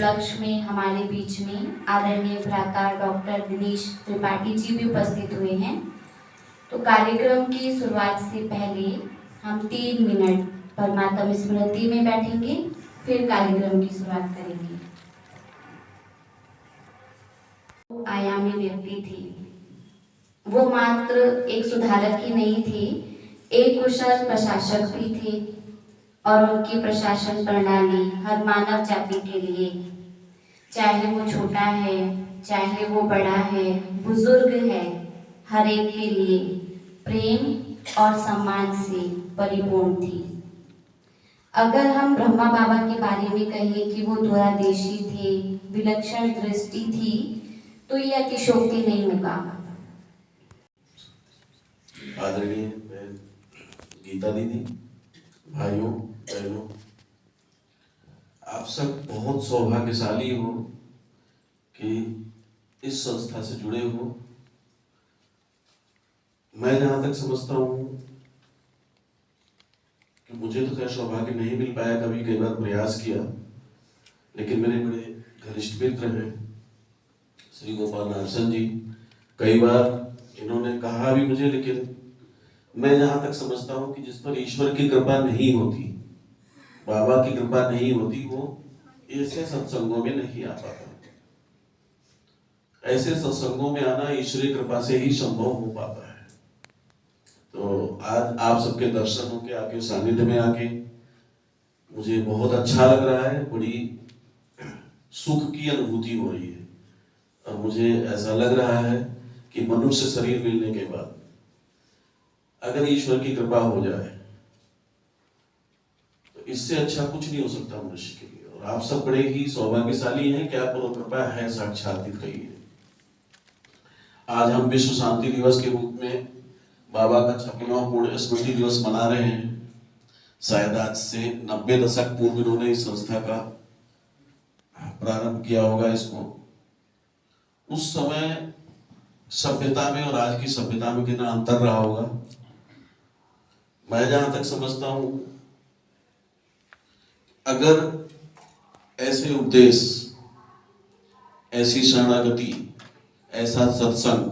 उपलक्ष्य में हमारे बीच में आदरणीय भ्राता डॉक्टर दिनेश त्रिपाठी जी भी उपस्थित हुए हैं। तो कार्यक्रम की शुरुआत से पहले हम 3 मिनट परमात्मा स्मृति में बैठेंगे, फिर कार्यक्रम की शुरुआत करेंगे। आयामी व्यक्ति थी, वो मात्र एक सुधारक ही नहीं थी, एक कुशल प्रशासक भी थे और उनकी प्रशासन प्रणाली हर मानव जाति के लिए, चाहे वो छोटा है चाहे वो बड़ा है, बुजुर्ग है, हर एक के लिए प्रेम और सम्मान से परिपूर्ण थी। अगर हम ब्रह्मा बाबा के बारे में कहें कि वो दूरदर्शी थे, विलक्षण दृष्टि थी, तो ये अतिशयोक्ति नहीं होगा। आदरणीय गीता दीदी, भाइयों बहनों, आप सब बहुत सौभाग्यशाली हो कि इस संस्था से जुड़े हो। मैं जहां तक समझता हूं कि मुझे तो खैर सौभाग्य नहीं मिल पाया, कभी कई बार प्रयास किया, लेकिन मेरे बड़े घनिष्ठ मित्र हैं श्री गोपाल नारसन जी, कई बार इन्होंने कहा भी मुझे, लेकिन मैं जहां तक समझता हूं कि जिस पर ईश्वर की कृपा नहीं होती, बाबा की कृपा नहीं होती, वो ऐसे सत्संगों में नहीं आ पाता। ऐसे सत्संगों में आना ईश्वरीय कृपा से ही संभव हो पाता है। तो आज आप सबके दर्शनों के आके, सानिध्य में आके मुझे बहुत अच्छा लग रहा है, बड़ी सुख की अनुभूति हो रही है। और मुझे ऐसा लग रहा है कि मनुष्य शरीर मिलने के बाद अगर ईश्वर की कृपा हो जाए तो इससे अच्छा कुछ नहीं हो सकता मनुष्य के लिए। और आप सब बड़े ही सौभाग्यशाली हैं कि आप पर कृपा है, साक्षात दिख रही है। आज हम विश्व शांति दिवस के रूप में बाबा का 56वां पूर्ण स्मृति दिवस मना रहे हैं। शायद आज से 90 दशक पूर्व इन्होंने इस संस्था का प्रारंभ किया होगा। इसको उस समय सभ्यता में और आज की सभ्यता में कितना अंतर रहा होगा। मैं जहां तक समझता हूं, अगर ऐसे उपदेश, ऐसी शरणागति, ऐसा सत्संग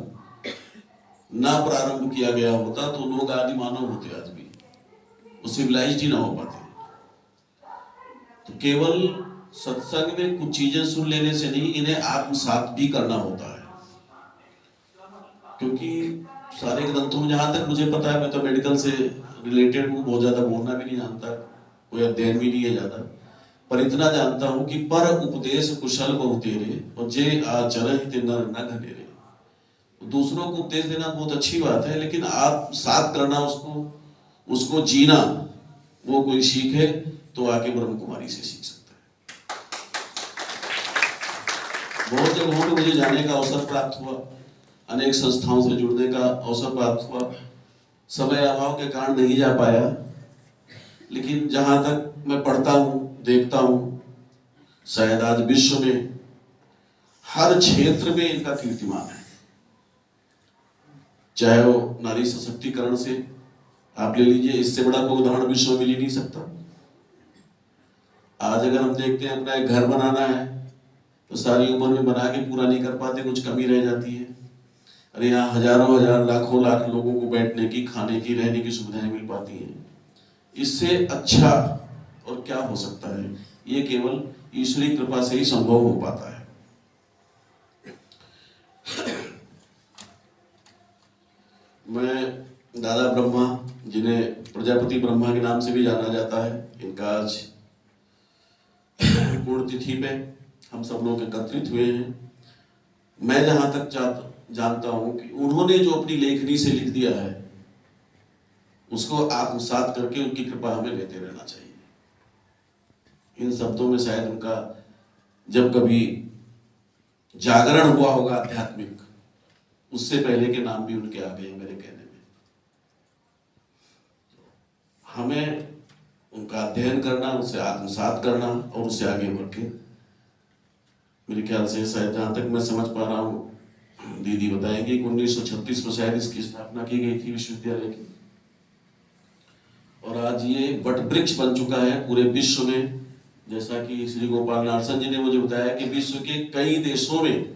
ना प्रारंभ किया गया होता तो लोग आदि मानव होते, आज भी वो सिविलाइज्ड ही ना हो पाते। तो केवल सत्संग में कुछ चीजें सुन लेने से नहीं, इन्हें आत्मसात भी करना होता है। क्योंकि सारे ग्रंथों में, जहां तक मुझे पता है, मैं तो मेडिकल से रिलेटेड हूँ, बहुत ज्यादा बोलना भी नहीं जानता, कोई अध्ययन भी नहीं है ज्यादा, पर इतना जानता हूं कि पर उपदेश कुशल बहु तेरे और जे आचरण ते नर न घनेरे। दूसरों को उपदेश देना बहुत अच्छी बात है, लेकिन आप साथ करना, उसको जीना, वो कोई सीखे तो आके ब्रह्म कुमारी से सीख सकता है। बहुत जगहों पे मुझे जाने का अवसर प्राप्त हुआ, अनेक संस्थाओं से जुड़ने का अवसर प्राप्त हुआ, समय अभाव के कारण नहीं जा पाया, लेकिन जहां तक मैं पढ़ता हूं, देखता हूं, शायद आज विश्व में हर क्षेत्र में इनका कीर्तिमान है। चाहे वो नारी सशक्तिकरण से आप ले लीजिए, इससे बड़ा कोई उदाहरण विश्व में मिल ही नहीं सकता। आज अगर हम देखते हैं अपना एक घर बनाना है तो सारी उम्र में बना के पूरा नहीं कर पाते, कुछ कमी रह जाती है। अरे यहाँ हजारों हजार लाखों लाख लोगों को बैठने की, खाने की, रहने की सुविधाएं मिल पाती हैं। इससे अच्छा और क्या हो सकता है। ये केवल ईश्वरीय कृपा से ही संभव हो पाता है। मैं दादा ब्रह्मा, जिन्हें प्रजापति ब्रह्मा के नाम से भी जाना जाता है, इनका आज पुण्यतिथि पे हम सब लोग एकत्रित हुए हैं। मैं जहां तक जानता हूं कि उन्होंने जो अपनी लेखनी से लिख दिया है, उसको आत्मसात करके उनकी कृपा हमें लेते रहना चाहिए। इन शब्दों में शायद उनका जब कभी जागरण हुआ होगा आध्यात्मिक, उससे पहले के नाम भी उनके आ गए मेरे कहने में। हमें उनका अध्ययन करना, उसे आत्मसात करना और उससे आगे बढ़ के, मेरे ख्याल से शायद जहां तक मैं समझ पा रहा हूँ, दीदी बताएंगे कि 1936 में शायद इसकी स्थापना की गई थी विश्वविद्यालय की। और आज ये वट वृक्ष बन चुका है पूरे विश्व में। जैसा कि श्री गोपाल नारसन जी ने मुझे बताया कि विश्व के कई देशों में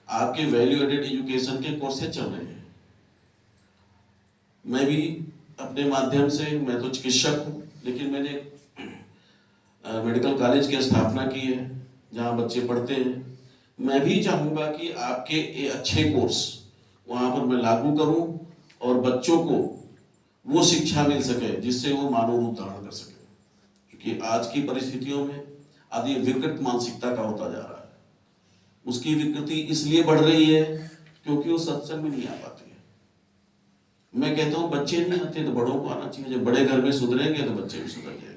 आपके वैल्यू एडेड एजुकेशन के कोर्सेज चल रहे हैं। मैं भी अपने माध्यम से, मैं तो चिकित्सक हूँ, लेकिन मैंने मेडिकल कॉलेज की स्थापना की है जहाँ बच्चे पढ़ते हैं। मैं भी चाहूँगा कि आपके ये अच्छे कोर्स वहाँ पर मैं लागू करूँ और बच्चों को वो शिक्षा मिल सके जिससे वो मानव रूप धारण कर सके, क्योंकि आज की परिस्थितियों में आदि विकृत मानसिकता का होता जा रहा है। उसकी विकृति इसलिए बढ़ रही है क्योंकि वो सत्संग में नहीं आ पाती है। मैं कहता हूँ बच्चे नहीं आते तो बड़ों को आना चाहिए। जब बड़े घर में सुधरेंगे तो बच्चे भी सुधर जाएंगे।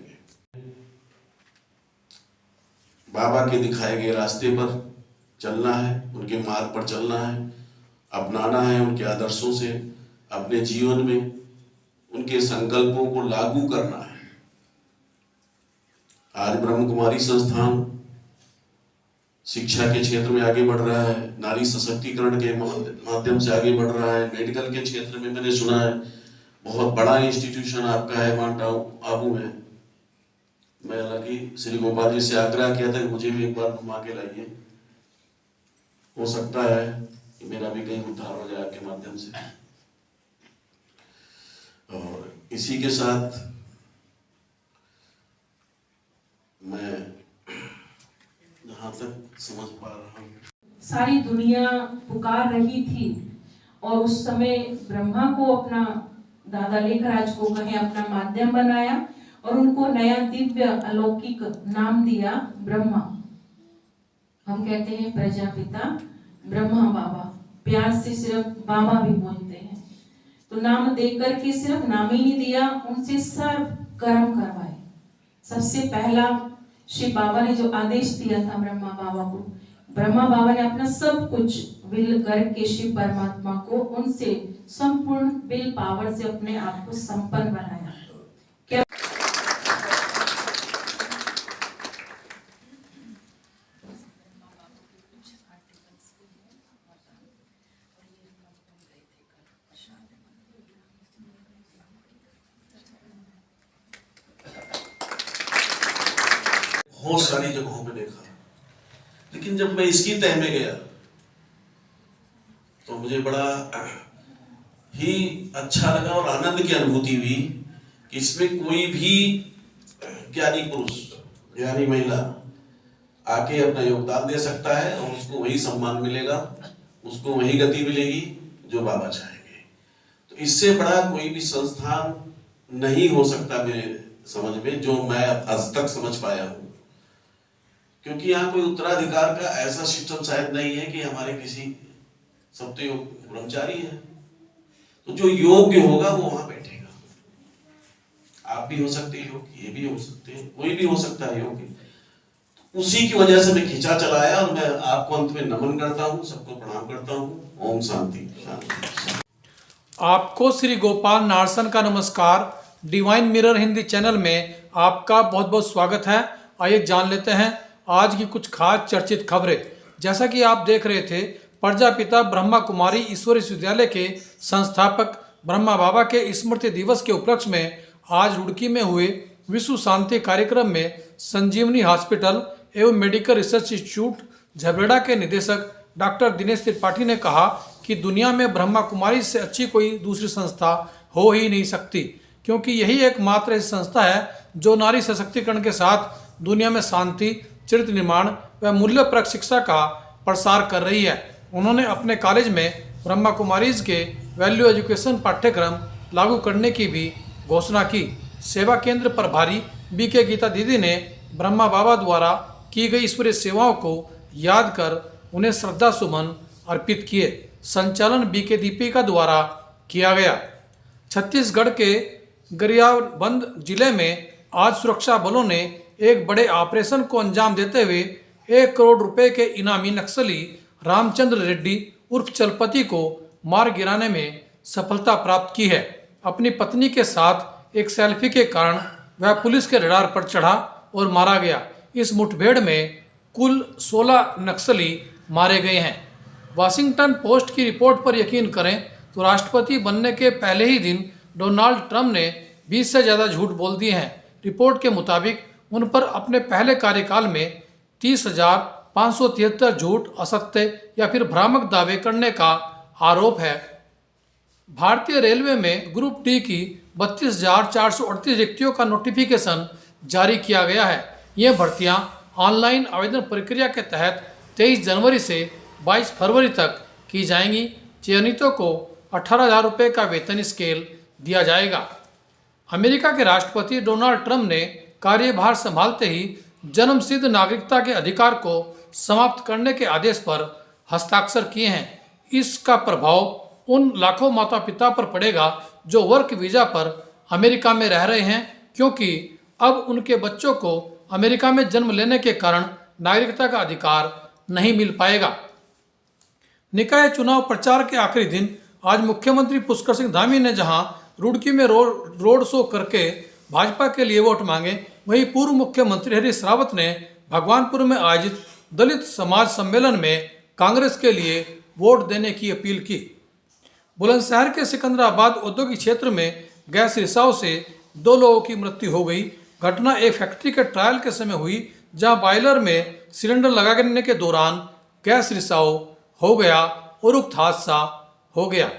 बाबा के दिखाए गए रास्ते पर चलना है, उनके मार्ग पर चलना है, अपनाना है, उनके आदर्शों से अपने जीवन में उनके संकल्पों को लागू करना है। आज ब्रह्म कुमारी संस्थान शिक्षा के क्षेत्र में आगे बढ़ रहा है, नारी सशक्तिकरण के माध्यम से आगे बढ़ रहा है। मेडिकल के क्षेत्र में मैंने सुना है बहुत बड़ा इंस्टीट्यूशन आपका है माउंट आबू में। मैं हालांकि श्री गोपाल जी से आग्रह किया था कि मुझे भी एक बार घुमा के लाइए। हो सकता है कि मेरा भी कहीं उद्धार हो जाए आपके माध्यम से। और इसी के साथ मैं जहाँ तक समझ पा रहा हूँ, सारी दुनिया पुकार रही थी और उस समय ब्रह्मा को अपना, दादा लेखराज को कहें, अपना माध्यम बनाया और उनको नया दिव्य अलौकिक नाम दिया ब्रह्मा। हम कहते हैं प्रजापिता ब्रह्मा बाबा, प्यार से सिर्फ बाबा भी बोलते हैं। तो नाम देकर के सिर्फ नाम ही नहीं दिया, उनसे सर्व कर्म करवाए। सबसे पहला शिव बाबा ने जो आदेश दिया था ब्रह्मा बाबा को, ब्रह्मा बाबा ने अपना सब कुछ विल करके शिव परमात्मा को उनसे संपूर्ण विल पावर से अपने आप को संपन्न बनाया। क्या बहुत सारी जगहों पे देखा, लेकिन जब मैं इसकी तह में गया तो मुझे बड़ा ही अच्छा लगा और आनंद की अनुभूति हुई कि इसमें कोई भी ज्ञानी पुरुष, ज्ञानी महिला आके अपना योगदान दे सकता है और उसको वही सम्मान मिलेगा, उसको वही गति मिलेगी जो बाबा चाहेंगे। तो इससे बड़ा कोई भी संस्थान नहीं हो सकता मेरे समझ में, जो मैं आज तक समझ पाया हूँ। क्योंकि यहाँ कोई उत्तराधिकार का ऐसा सिस्टम शायद नहीं है कि हमारे किसी, सब तो योग ब्रह्मचारी है, तो जो योग्य होगा वो वहां बैठेगा। आप भी हो सकते हैं योग्य, ये भी हो सकते हैं, कोई भी हो सकता है योग्य। तो उसी की वजह से मैं खींचा चलाया और मैं आपको अंत में नमन करता हूँ, सबको प्रणाम करता हूँ। ओम शांति शांति। आपको श्री गोपाल नारसन का नमस्कार। डिवाइन मिरर हिंदी चैनल में आपका बहुत बहुत स्वागत है। आइए जान लेते हैं आज की कुछ खास चर्चित खबरें। जैसा कि आप देख रहे थे, प्रजापिता ब्रह्मा कुमारी ईश्वर विश्वविद्यालय के संस्थापक ब्रह्मा बाबा के स्मृति दिवस के उपलक्ष्य में आज रुड़की में हुए विश्व शांति कार्यक्रम में संजीवनी हॉस्पिटल एवं मेडिकल रिसर्च इंस्टीट्यूट झबरेड़ा के निदेशक डॉक्टर दिनेश त्रिपाठी ने कहा कि दुनिया में ब्रह्मा कुमारी से अच्छी कोई दूसरी संस्था हो ही नहीं सकती, क्योंकि यही एकमात्र ऐसी संस्था है जो नारी सशक्तिकरण के साथ दुनिया में शांति, चरित्र निर्माण व मूल्यप्रक शिक्षा का प्रसार कर रही है। उन्होंने अपने कॉलेज में ब्रह्मा कुमारीज के वैल्यू एजुकेशन पाठ्यक्रम लागू करने की भी घोषणा की। सेवा केंद्र प्रभारी बीके गीता दीदी ने ब्रह्मा बाबा द्वारा की गई ईश्वरीय सेवाओं को याद कर उन्हें श्रद्धा सुमन अर्पित किए। संचालन बीके दीपिका द्वारा किया गया। छत्तीसगढ़ के गरियाबंद जिले में आज सुरक्षा बलों ने एक बड़े ऑपरेशन को अंजाम देते हुए 1 करोड़ रुपए के इनामी नक्सली रामचंद्र रेड्डी उर्फ चलपति को मार गिराने में सफलता प्राप्त की है। अपनी पत्नी के साथ एक सेल्फी के कारण वह पुलिस के रडार पर चढ़ा और मारा गया। इस मुठभेड़ में कुल 16 नक्सली मारे गए हैं। वाशिंगटन पोस्ट की रिपोर्ट पर यकीन करें तो राष्ट्रपति बनने के पहले ही दिन डोनाल्ड ट्रंप ने 20 से ज़्यादा झूठ बोल दिए हैं। रिपोर्ट के मुताबिक उन पर अपने पहले कार्यकाल में 30,573 झूठ, असत्य या फिर भ्रामक दावे करने का आरोप है। भारतीय रेलवे में ग्रुप डी की 32,438 रिक्तियों का नोटिफिकेशन जारी किया गया है। ये भर्तियां ऑनलाइन आवेदन प्रक्रिया के तहत 23 जनवरी से 22 फरवरी तक की जाएंगी। चयनितों को 18,000 रुपये का वेतन स्केल दिया जाएगा। अमेरिका के राष्ट्रपति डोनाल्ड ट्रंप ने कार्यभार संभालते ही जन्मसिद्ध नागरिकता के अधिकार को समाप्त करने के आदेश पर हस्ताक्षर किए हैं। इसका प्रभाव उन लाखों माता पिता पर पड़ेगा जो वर्क वीज़ा पर अमेरिका में रह रहे हैं, क्योंकि अब उनके बच्चों को अमेरिका में जन्म लेने के कारण नागरिकता का अधिकार नहीं मिल पाएगा। निकाय चुनाव प्रचार के आखिरी दिन आज मुख्यमंत्री पुष्कर सिंह धामी ने जहां रुड़की में रोड शो करके भाजपा के लिए वोट मांगे, वहीं पूर्व मुख्यमंत्री हरीश रावत ने भगवानपुर में आयोजित दलित समाज सम्मेलन में कांग्रेस के लिए वोट देने की अपील की। बुलंदशहर के सिकंदराबाद औद्योगिक क्षेत्र में गैस रिसाव से 2 लोगों की मृत्यु हो गई। घटना एक फैक्ट्री के ट्रायल के समय हुई, जहां बॉयलर में सिलेंडर लगाने के दौरान गैस रिसाव हो गया और उक्त हादसा हो गया।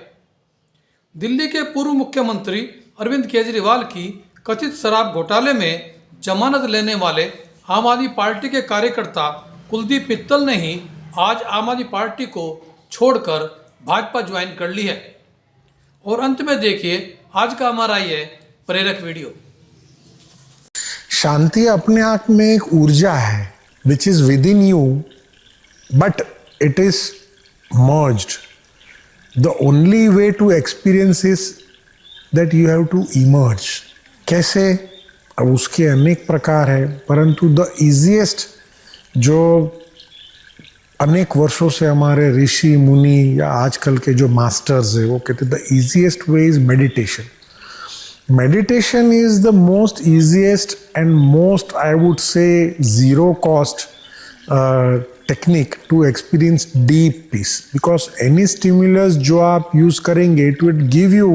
दिल्ली के पूर्व मुख्यमंत्री अरविंद केजरीवाल की कथित शराब घोटाले में जमानत लेने वाले आम आदमी पार्टी के कार्यकर्ता कुलदीप मित्तल ने ही आज आम आदमी पार्टी को छोड़कर भाजपा ज्वाइन कर ली है। और अंत में देखिए आज का हमारा ये प्रेरक वीडियो। शांति अपने आप में एक ऊर्जा है which is with in you, but it is merged. The only way to experience is that you have to emerge. कैसे? अब उसके अनेक प्रकार है, परंतु द इजीएस्ट जो अनेक वर्षों से हमारे ऋषि मुनि या आजकल के जो मास्टर्स है वो कहते the easiest way is meditation. Meditation is the most easiest and most, I would say, zero cost technique to experience deep peace, because any stimulus जो आप use करेंगे it will give you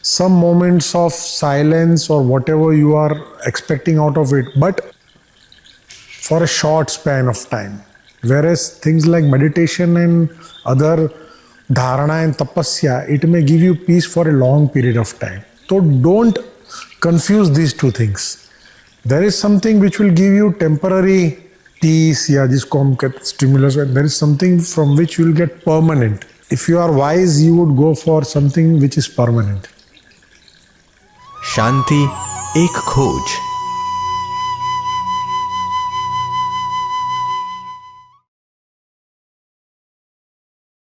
some moments of silence or whatever you are expecting out of it, but for a short span of time, whereas things like meditation and other dharana and tapasya, it may give you peace for a long period of time. So don't confuse these two things. There is something which will give you temporary peace या जिसको हम कहते stimulus, there is something from which you will get permanent. If you are wise, you would go for something which is permanent. शांति एक खोज।